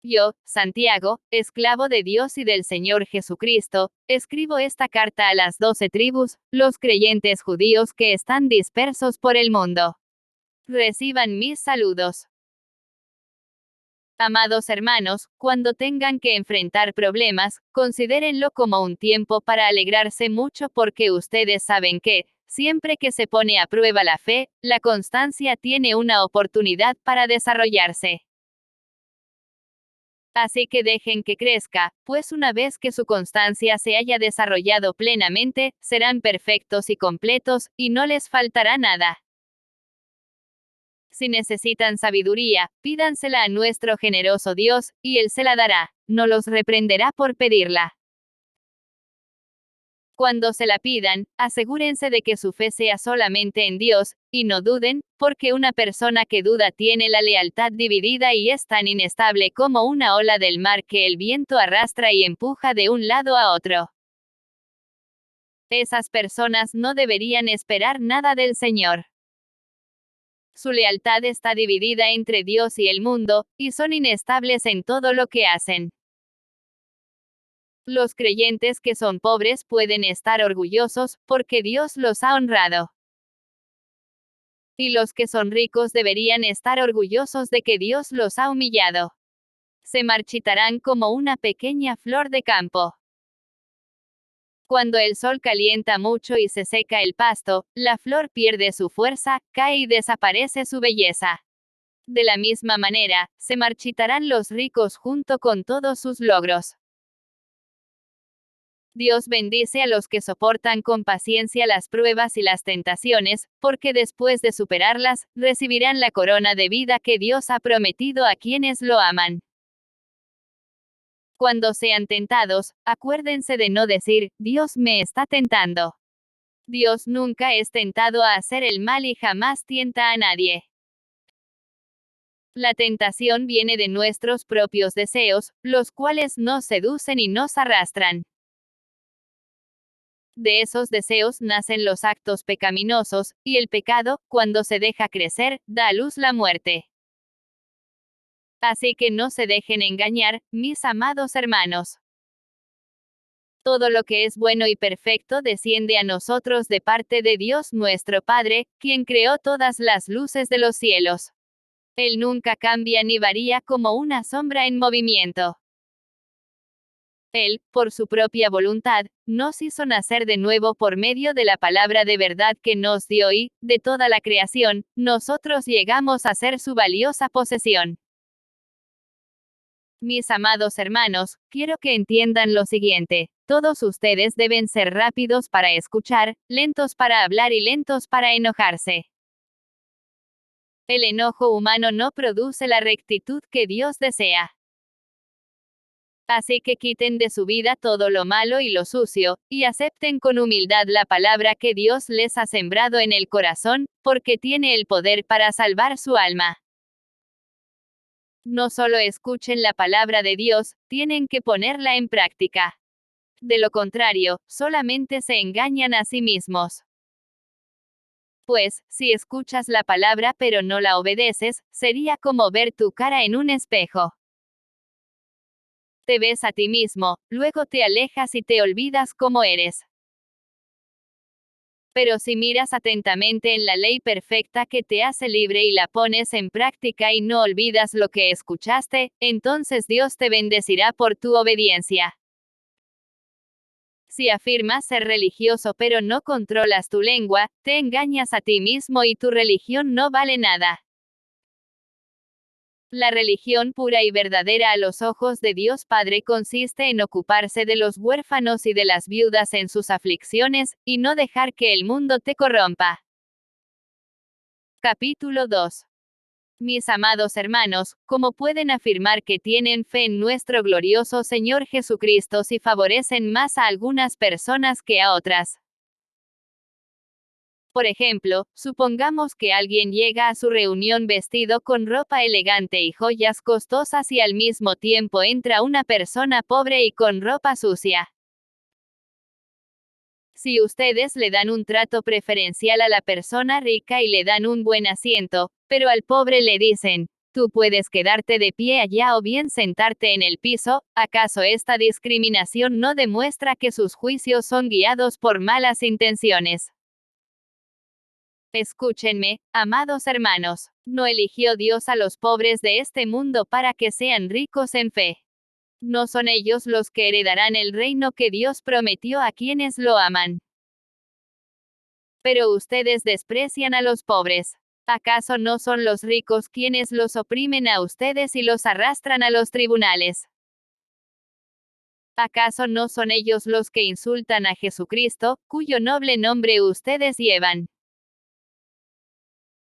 Yo, Santiago, esclavo de Dios y del Señor Jesucristo, escribo esta carta a las 12 tribus, los creyentes judíos que están dispersos por el mundo. Reciban mis saludos. Amados hermanos, cuando tengan que enfrentar problemas, considérenlo como un tiempo para alegrarse mucho porque ustedes saben que, siempre que se pone a prueba la fe, la constancia tiene una oportunidad para desarrollarse. Así que dejen que crezca, pues una vez que su constancia se haya desarrollado plenamente, serán perfectos y completos, y no les faltará nada. Si necesitan sabiduría, pídansela a nuestro generoso Dios, y Él se la dará, no los reprenderá por pedirla. Cuando se la pidan, asegúrense de que su fe sea solamente en Dios, y no duden, porque una persona que duda tiene la lealtad dividida y es tan inestable como una ola del mar que el viento arrastra y empuja de un lado a otro. Esas personas no deberían esperar nada del Señor. Su lealtad está dividida entre Dios y el mundo, y son inestables en todo lo que hacen. Los creyentes que son pobres pueden estar orgullosos, porque Dios los ha honrado. Y los que son ricos deberían estar orgullosos de que Dios los ha humillado. Se marchitarán como una pequeña flor de campo. Cuando el sol calienta mucho y se seca el pasto, la flor pierde su fuerza, cae y desaparece su belleza. De la misma manera, se marchitarán los ricos junto con todos sus logros. Dios bendice a los que soportan con paciencia las pruebas y las tentaciones, porque después de superarlas, recibirán la corona de vida que Dios ha prometido a quienes lo aman. Cuando sean tentados, acuérdense de no decir, Dios me está tentando. Dios nunca es tentado a hacer el mal y jamás tienta a nadie. La tentación viene de nuestros propios deseos, los cuales nos seducen y nos arrastran. De esos deseos nacen los actos pecaminosos, y el pecado, cuando se deja crecer, da a luz la muerte. Así que no se dejen engañar, mis amados hermanos. Todo lo que es bueno y perfecto desciende a nosotros de parte de Dios nuestro Padre, quien creó todas las luces de los cielos. Él nunca cambia ni varía como una sombra en movimiento. Él, por su propia voluntad, nos hizo nacer de nuevo por medio de la palabra de verdad que nos dio y, de toda la creación, nosotros llegamos a ser su valiosa posesión. Mis amados hermanos, quiero que entiendan lo siguiente, todos ustedes deben ser rápidos para escuchar, lentos para hablar y lentos para enojarse. El enojo humano no produce la rectitud que Dios desea. Así que quiten de su vida todo lo malo y lo sucio, y acepten con humildad la palabra que Dios les ha sembrado en el corazón, porque tiene el poder para salvar su alma. No solo escuchen la palabra de Dios, tienen que ponerla en práctica. De lo contrario, solamente se engañan a sí mismos. Pues, si escuchas la palabra pero no la obedeces, sería como ver tu cara en un espejo. Te ves a ti mismo, luego te alejas y te olvidas cómo eres. Pero si miras atentamente en la ley perfecta que te hace libre y la pones en práctica y no olvidas lo que escuchaste, entonces Dios te bendecirá por tu obediencia. Si afirmas ser religioso pero no controlas tu lengua, te engañas a ti mismo y tu religión no vale nada. La religión pura y verdadera a los ojos de Dios Padre consiste en ocuparse de los huérfanos y de las viudas en sus aflicciones, y no dejar que el mundo te corrompa. Capítulo 2. Mis amados hermanos, ¿cómo pueden afirmar que tienen fe en nuestro glorioso Señor Jesucristo si favorecen más a algunas personas que a otras? Por ejemplo, supongamos que alguien llega a su reunión vestido con ropa elegante y joyas costosas y al mismo tiempo entra una persona pobre y con ropa sucia. Si ustedes le dan un trato preferencial a la persona rica y le dan un buen asiento, pero al pobre le dicen, Tú puedes quedarte de pie allá o bien sentarte en el piso. ¿Acaso esta discriminación no demuestra que sus juicios son guiados por malas intenciones? Escúchenme, amados hermanos, no eligió Dios a los pobres de este mundo para que sean ricos en fe. No son ellos los que heredarán el reino que Dios prometió a quienes lo aman. Pero ustedes desprecian a los pobres. ¿Acaso no son los ricos quienes los oprimen a ustedes y los arrastran a los tribunales? ¿Acaso no son ellos los que insultan a Jesucristo, cuyo noble nombre ustedes llevan?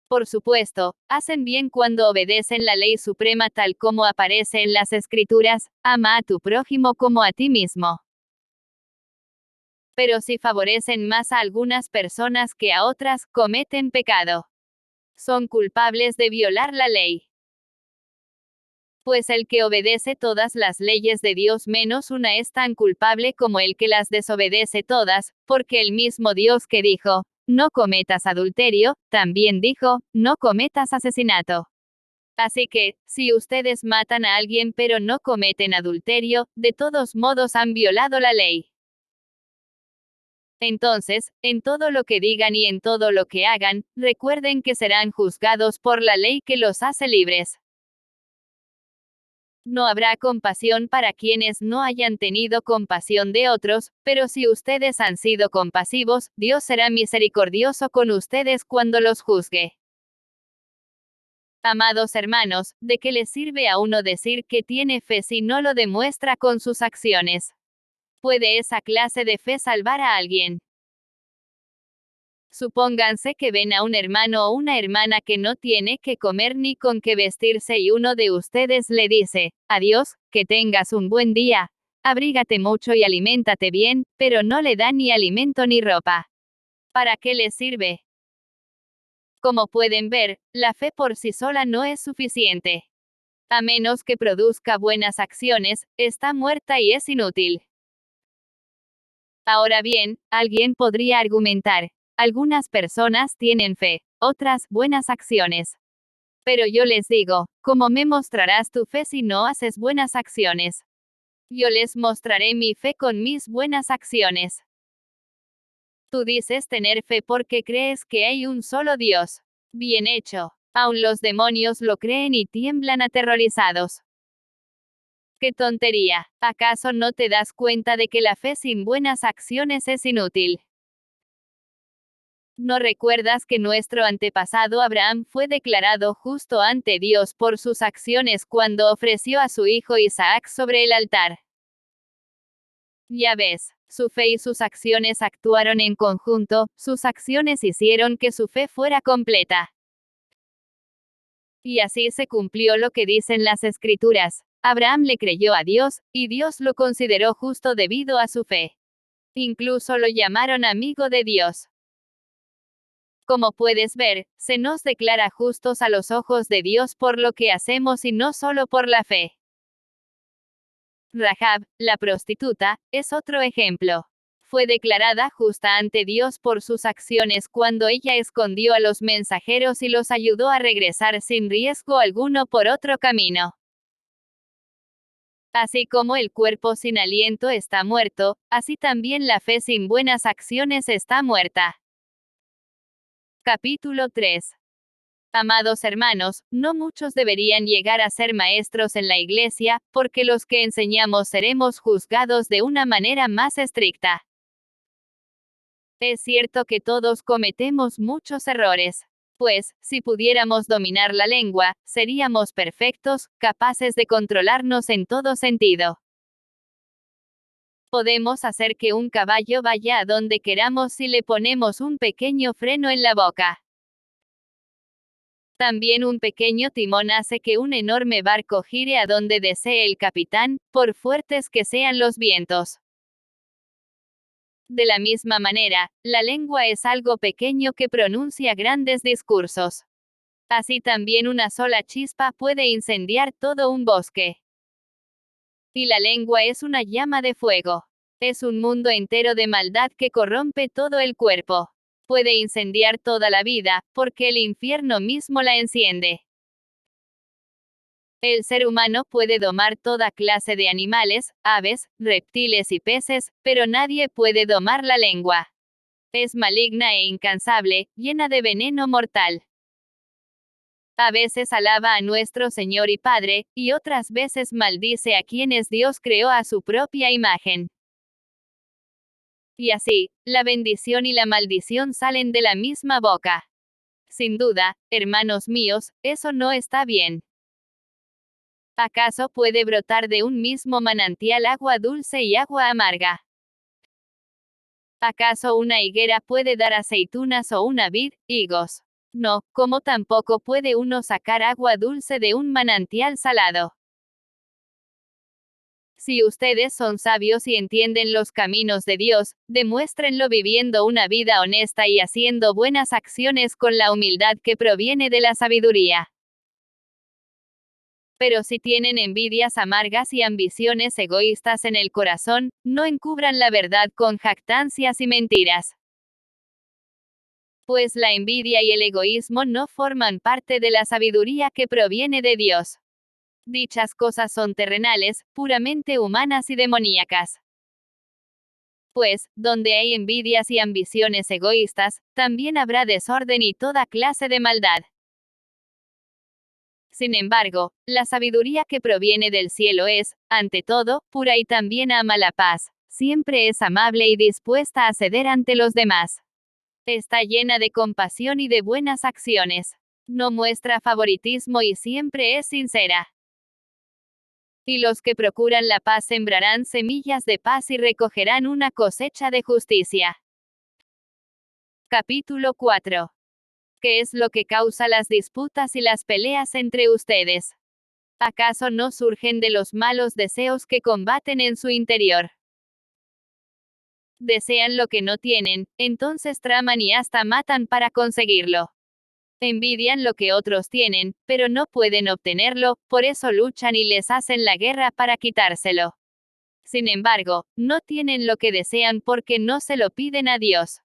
Por supuesto, hacen bien cuando obedecen la ley suprema tal como aparece en las Escrituras: ama a tu prójimo como a ti mismo. Pero si favorecen más a algunas personas que a otras, cometen pecado. Son culpables de violar la ley. Pues el que obedece todas las leyes de Dios menos una es tan culpable como el que las desobedece todas, porque el mismo Dios que dijo, no cometas adulterio, también dijo, no cometas asesinato. Así que, si ustedes matan a alguien pero no cometen adulterio, de todos modos han violado la ley. Entonces, en todo lo que digan y en todo lo que hagan, recuerden que serán juzgados por la ley que los hace libres. No habrá compasión para quienes no hayan tenido compasión de otros, pero si ustedes han sido compasivos, Dios será misericordioso con ustedes cuando los juzgue. Amados hermanos, ¿de qué le sirve a uno decir que tiene fe si no lo demuestra con sus acciones? ¿Puede esa clase de fe salvar a alguien? Supónganse que ven a un hermano o una hermana que no tiene que comer ni con qué vestirse y uno de ustedes le dice, adiós, que tengas un buen día, abrígate mucho y aliméntate bien, pero no le da ni alimento ni ropa. ¿Para qué le sirve? Como pueden ver, la fe por sí sola no es suficiente. A menos que produzca buenas acciones, está muerta y es inútil. Ahora bien, alguien podría argumentar, algunas personas tienen fe, otras, buenas acciones. Pero yo les digo, ¿cómo me mostrarás tu fe si no haces buenas acciones? Yo les mostraré mi fe con mis buenas acciones. Tú dices tener fe porque crees que hay un solo Dios. Bien hecho. Aun los demonios lo creen y tiemblan aterrorizados. ¡Qué tontería! ¿Acaso no te das cuenta de que la fe sin buenas acciones es inútil? ¿No recuerdas que nuestro antepasado Abraham fue declarado justo ante Dios por sus acciones cuando ofreció a su hijo Isaac sobre el altar? Ya ves, su fe y sus acciones actuaron en conjunto, sus acciones hicieron que su fe fuera completa. Y así se cumplió lo que dicen las Escrituras. Abraham le creyó a Dios, y Dios lo consideró justo debido a su fe. Incluso lo llamaron amigo de Dios. Como puedes ver, se nos declara justos a los ojos de Dios por lo que hacemos y no solo por la fe. Rahab, la prostituta, es otro ejemplo. Fue declarada justa ante Dios por sus acciones cuando ella escondió a los mensajeros y los ayudó a regresar sin riesgo alguno por otro camino. Así como el cuerpo sin aliento está muerto, así también la fe sin buenas acciones está muerta. Capítulo 3. Amados hermanos, no muchos deberían llegar a ser maestros en la iglesia, porque los que enseñamos seremos juzgados de una manera más estricta. Es cierto que todos cometemos muchos errores. Pues, si pudiéramos dominar la lengua, seríamos perfectos, capaces de controlarnos en todo sentido. Podemos hacer que un caballo vaya a donde queramos si le ponemos un pequeño freno en la boca. También un pequeño timón hace que un enorme barco gire a donde desee el capitán, por fuertes que sean los vientos. De la misma manera, la lengua es algo pequeño que pronuncia grandes discursos. Así también una sola chispa puede incendiar todo un bosque. Y la lengua es una llama de fuego. Es un mundo entero de maldad que corrompe todo el cuerpo. Puede incendiar toda la vida, porque el infierno mismo la enciende. El ser humano puede domar toda clase de animales, aves, reptiles y peces, pero nadie puede domar la lengua. Es maligna e incansable, llena de veneno mortal. A veces alaba a nuestro Señor y Padre, y otras veces maldice a quienes Dios creó a su propia imagen. Y así, la bendición y la maldición salen de la misma boca. Sin duda, hermanos míos, eso no está bien. ¿Acaso puede brotar de un mismo manantial agua dulce y agua amarga? ¿Acaso una higuera puede dar aceitunas o una vid, higos? No, como tampoco puede uno sacar agua dulce de un manantial salado. Si ustedes son sabios y entienden los caminos de Dios, demuéstrenlo viviendo una vida honesta y haciendo buenas acciones con la humildad que proviene de la sabiduría. Pero si tienen envidias amargas y ambiciones egoístas en el corazón, no encubran la verdad con jactancias y mentiras. Pues la envidia y el egoísmo no forman parte de la sabiduría que proviene de Dios. Dichas cosas son terrenales, puramente humanas y demoníacas. Pues, donde hay envidias y ambiciones egoístas, también habrá desorden y toda clase de maldad. Sin embargo, la sabiduría que proviene del cielo es, ante todo, pura y también ama la paz. Siempre es amable y dispuesta a ceder ante los demás. Está llena de compasión y de buenas acciones. No muestra favoritismo y siempre es sincera. Y los que procuran la paz sembrarán semillas de paz y recogerán una cosecha de justicia. Capítulo 4. ¿Qué es lo que causa las disputas y las peleas entre ustedes? ¿Acaso no surgen de los malos deseos que combaten en su interior? Desean lo que no tienen, entonces traman y hasta matan para conseguirlo. Envidian lo que otros tienen, pero no pueden obtenerlo, por eso luchan y les hacen la guerra para quitárselo. Sin embargo, no tienen lo que desean porque no se lo piden a Dios.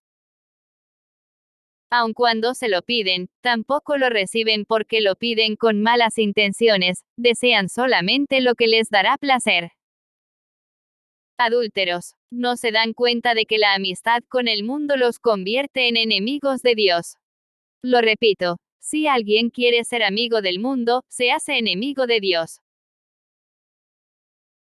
Aun cuando se lo piden, tampoco lo reciben porque lo piden con malas intenciones, desean solamente lo que les dará placer. Adúlteros, no se dan cuenta de que la amistad con el mundo los convierte en enemigos de Dios. Lo repito, si alguien quiere ser amigo del mundo, se hace enemigo de Dios.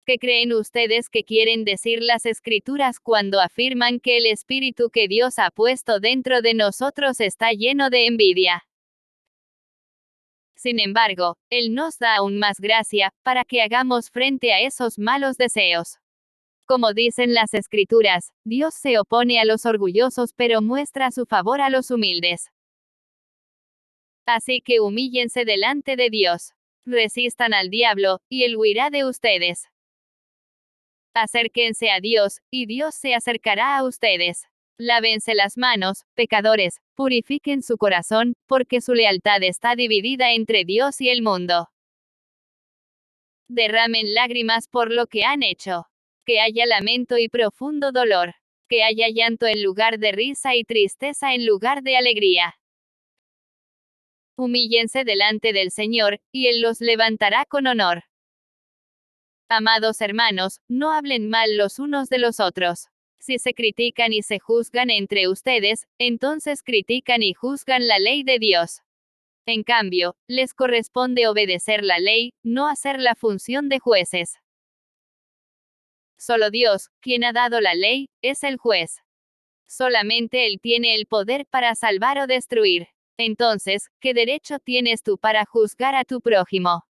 ¿Qué creen ustedes que quieren decir las Escrituras cuando afirman que el espíritu que Dios ha puesto dentro de nosotros está lleno de envidia? Sin embargo, Él nos da aún más gracia, para que hagamos frente a esos malos deseos. Como dicen las Escrituras, Dios se opone a los orgullosos pero muestra su favor a los humildes. Así que humíllense delante de Dios. Resistan al diablo, y él huirá de ustedes. Acérquense a Dios, y Dios se acercará a ustedes. Lávense las manos, pecadores, purifiquen su corazón, porque su lealtad está dividida entre Dios y el mundo. Derramen lágrimas por lo que han hecho. Que haya lamento y profundo dolor. Que haya llanto en lugar de risa y tristeza en lugar de alegría. Humíllense delante del Señor, y Él los levantará con honor. Amados hermanos, no hablen mal los unos de los otros. Si se critican y se juzgan entre ustedes, entonces critican y juzgan la ley de Dios. En cambio, les corresponde obedecer la ley, no hacer la función de jueces. Solo Dios, quien ha dado la ley, es el juez. Solamente Él tiene el poder para salvar o destruir. Entonces, ¿qué derecho tienes tú para juzgar a tu prójimo?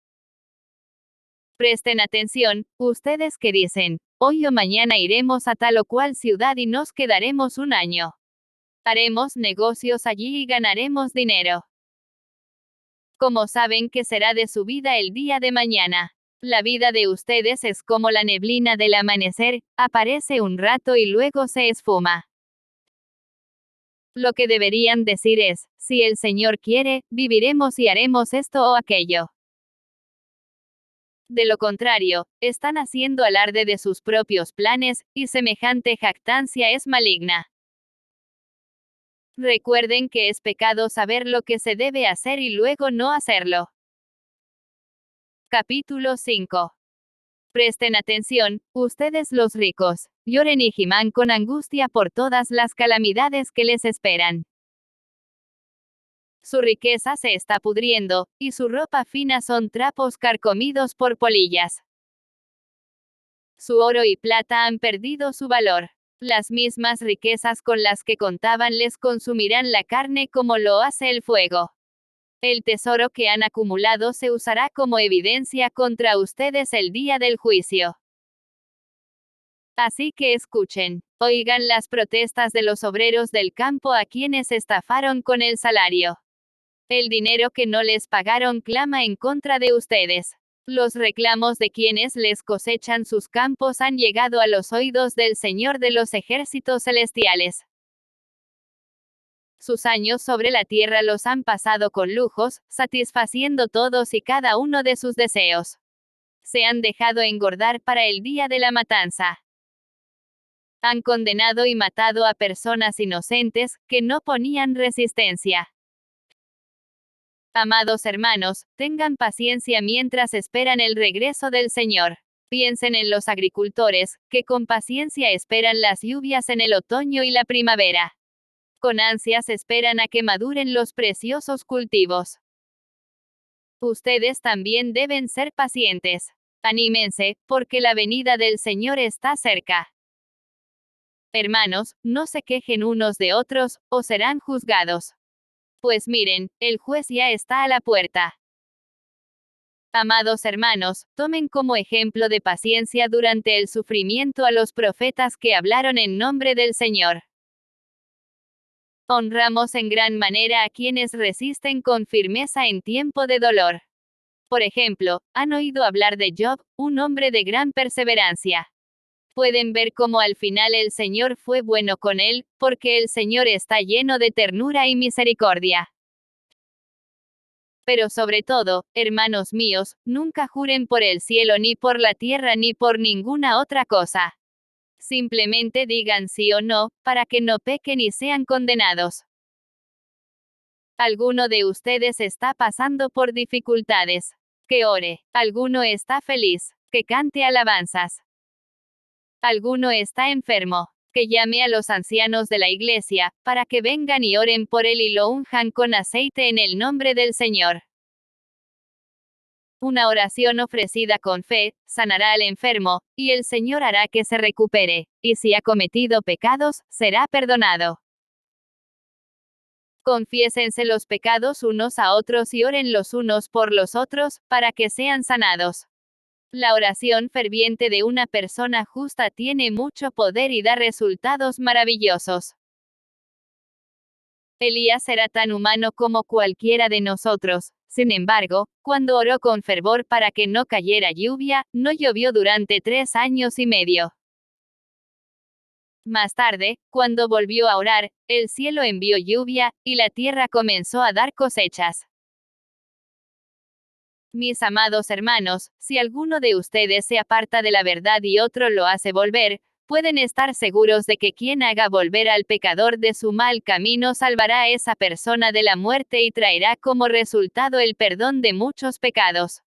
Presten atención, ustedes que dicen, hoy o mañana iremos a tal o cual ciudad y nos quedaremos un año. Haremos negocios allí y ganaremos dinero. ¿Cómo saben que será de su vida el día de mañana? La vida de ustedes es como la neblina del amanecer, aparece un rato y luego se esfuma. Lo que deberían decir es, si el Señor quiere, viviremos y haremos esto o aquello. De lo contrario, están haciendo alarde de sus propios planes, y semejante jactancia es maligna. Recuerden que es pecado saber lo que se debe hacer y luego no hacerlo. Capítulo 5. Presten atención, ustedes los ricos, lloren y giman con angustia por todas las calamidades que les esperan. Su riqueza se está pudriendo, y su ropa fina son trapos carcomidos por polillas. Su oro y plata han perdido su valor. Las mismas riquezas con las que contaban les consumirán la carne como lo hace el fuego. El tesoro que han acumulado se usará como evidencia contra ustedes el día del juicio. Así que escuchen, oigan las protestas de los obreros del campo a quienes estafaron con el salario. El dinero que no les pagaron clama en contra de ustedes. Los reclamos de quienes les cosechan sus campos han llegado a los oídos del Señor de los ejércitos celestiales. Sus años sobre la tierra los han pasado con lujos, satisfaciendo todos y cada uno de sus deseos. Se han dejado engordar para el día de la matanza. Han condenado y matado a personas inocentes, que no ponían resistencia. Amados hermanos, tengan paciencia mientras esperan el regreso del Señor. Piensen en los agricultores, que con paciencia esperan las lluvias en el otoño y la primavera. Con ansias esperan a que maduren los preciosos cultivos. Ustedes también deben ser pacientes. Anímense, porque la venida del Señor está cerca. Hermanos, no se quejen unos de otros, o serán juzgados. Pues miren, el juez ya está a la puerta. Amados hermanos, tomen como ejemplo de paciencia durante el sufrimiento a los profetas que hablaron en nombre del Señor. Honramos en gran manera a quienes resisten con firmeza en tiempo de dolor. Por ejemplo, han oído hablar de Job, un hombre de gran perseverancia. Pueden ver cómo al final el Señor fue bueno con él, porque el Señor está lleno de ternura y misericordia. Pero sobre todo, hermanos míos, nunca juren por el cielo ni por la tierra ni por ninguna otra cosa. Simplemente digan sí o no, para que no pequen y sean condenados. ¿Alguno de ustedes está pasando por dificultades? Que ore. ¿Alguno está feliz? Que cante alabanzas. ¿Alguno está enfermo? Que llame a los ancianos de la iglesia, para que vengan y oren por él y lo unjan con aceite en el nombre del Señor. Una oración ofrecida con fe, sanará al enfermo, y el Señor hará que se recupere, y si ha cometido pecados, será perdonado. Confiésense los pecados unos a otros y oren los unos por los otros, para que sean sanados. La oración ferviente de una persona justa tiene mucho poder y da resultados maravillosos. Elías era tan humano como cualquiera de nosotros. Sin embargo, cuando oró con fervor para que no cayera lluvia, no llovió durante 3 años y medio. Más tarde, cuando volvió a orar, el cielo envió lluvia, y la tierra comenzó a dar cosechas. Mis amados hermanos, si alguno de ustedes se aparta de la verdad y otro lo hace volver, pueden estar seguros de que quien haga volver al pecador de su mal camino salvará a esa persona de la muerte y traerá como resultado el perdón de muchos pecados.